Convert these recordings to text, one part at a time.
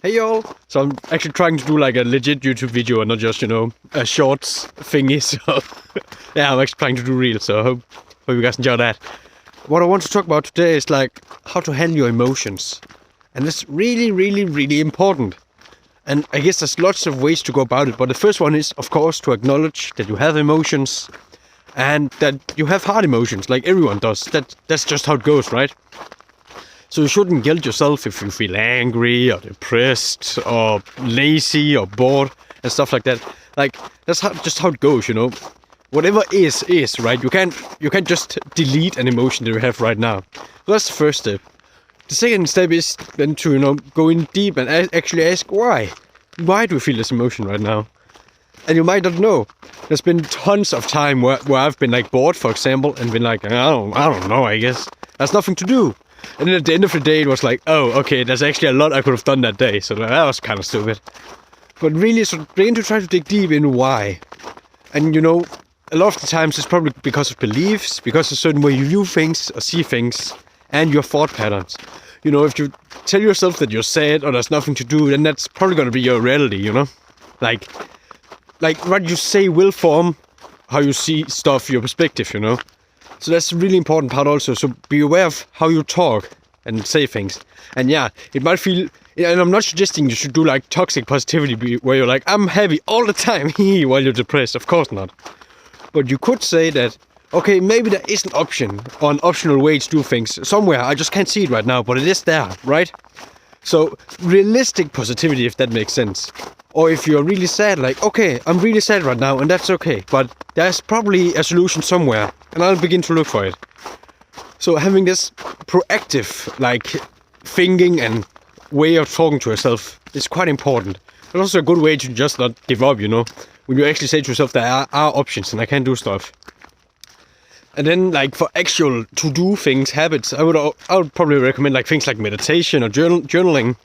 Hey y'all! So I'm actually trying to do like a legit YouTube video and not just, a shorts thingy. So yeah, I'm actually trying to do real, so I hope you guys enjoy that. What I want to talk about today is like how to handle your emotions. And it's really, really, really important. And I guess there's lots of ways to go about it, but the first one is, of course, to acknowledge that you have emotions and that you have hard emotions, like everyone does. That's just how it goes, right? So you shouldn't guilt yourself if you feel angry or depressed or lazy or bored and stuff like that. Like, that's just how it goes, Whatever is, right? You can't just delete an emotion that you have right now. So that's the first step. The second step is then to, go in deep and actually ask why. Why do you feel this emotion right now? And you might not know. There's been tons of time where I've been like bored, for example, and been like, I don't know, I guess. There's nothing to do. And then at the end of the day, it was like, oh, okay, there's actually a lot I could have done that day. So that was kind of stupid. But really, so begin to try to dig deep in why. And, a lot of the times it's probably because of beliefs, because of a certain way you view things or see things, and your thought patterns. If you tell yourself that you're sad or there's nothing to do, then that's probably going to be your reality, Like what you say will form how you see stuff, your perspective, So that's a really important part also. So be aware of how you talk and say things. And yeah, it might feel, and I'm not suggesting you should do like toxic positivity where you're like, I'm happy all the time while you're depressed. Of course not. But you could say that, okay, maybe there is an option or an optional way to do things somewhere. I just can't see it right now, but it is there, right? So realistic positivity, if that makes sense. Or if you're really sad, like, okay, I'm really sad right now and that's okay. But there's probably a solution somewhere and I'll begin to look for it. So having this proactive, like, thinking and way of talking to yourself is quite important. It's also a good way to just not give up, when you actually say to yourself there are options and I can do stuff. And then, like, for actual to-do things, habits, I would probably recommend like things like meditation or journaling.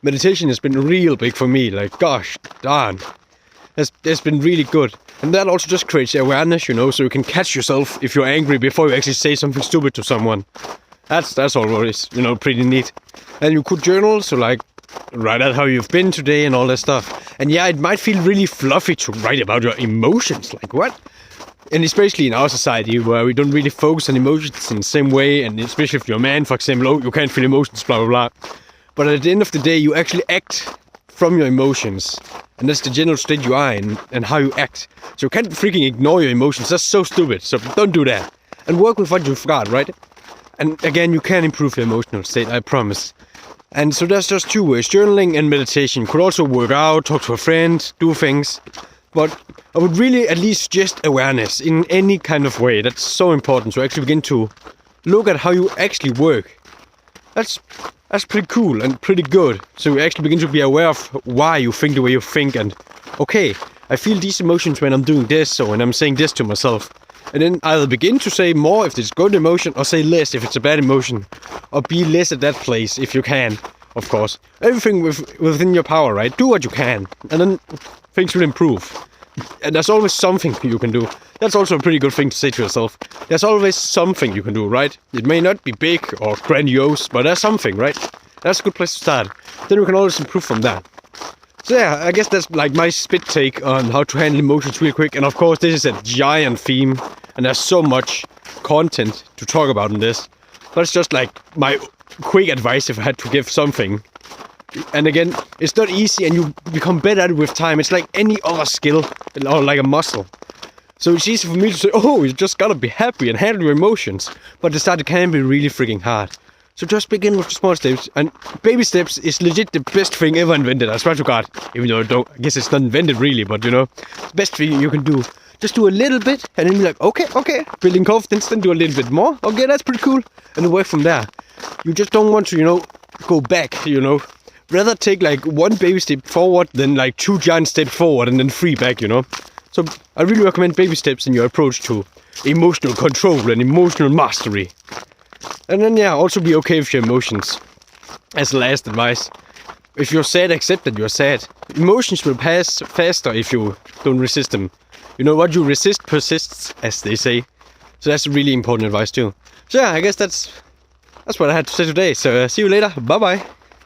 Meditation has been real big for me. Like, gosh darn, it's been really good. And that also just creates awareness, so you can catch yourself if you're angry before you actually say something stupid to someone. That's always, pretty neat. And you could journal, so like write out how you've been today and all that stuff. And yeah, it might feel really fluffy to write about your emotions. Like, what? And especially in our society where we don't really focus on emotions in the same way, and especially if you're a man, for example, you can't feel emotions, blah, blah, blah. But at the end of the day, you actually act from your emotions. And that's the general state you are in and how you act. So you can't freaking ignore your emotions. That's so stupid. So don't do that. And work with what you've got, right? And again, you can improve your emotional state, I promise. And so there's just two ways. Journaling and meditation. You could also work out, talk to a friend, do things. But I would really at least suggest awareness in any kind of way. That's so important to actually begin to look at how you actually work. That's pretty cool and pretty good. So you actually begin to be aware of why you think the way you think. And okay, I feel these emotions when I'm doing this or when I'm saying this to myself. And then either begin to say more if it's a good emotion or say less if it's a bad emotion. Or be less at that place if you can, of course. Everything within your power, right? Do what you can. And then things will improve. And there's always something you can do. That's also a pretty good thing to say to yourself. There's always something you can do, right? It may not be big or grandiose, but there's something, right? That's a good place to start. Then we can always improve from that. So yeah, I guess that's like my spit take on how to handle emotions real quick. And of course, this is a giant theme, and there's so much content to talk about in this. But it's just like my quick advice if I had to give something. And again, it's not easy and you become better at it with time. It's like any other skill or like a muscle. So it's easy for me to say, oh, you just gotta be happy and handle your emotions. But at the start it can be really freaking hard. So just begin with the small steps. And baby steps is legit the best thing ever invented. I swear to God. Even though I guess it's not invented really, but the best thing you can do. Just do a little bit and then be like, okay. Building confidence, then do a little bit more. Okay, that's pretty cool. And then work from there. You just don't want to, go back, Rather take like one baby step forward than like two giant steps forward and then 3 back, So I really recommend baby steps in your approach to emotional control and emotional mastery. And then yeah, also be okay with your emotions. As last advice. If you're sad, accept that you're sad. Emotions will pass faster if you don't resist them. What you resist persists, as they say. So that's really important advice too. So yeah, I guess that's what I had to say today. So see you later. Bye bye.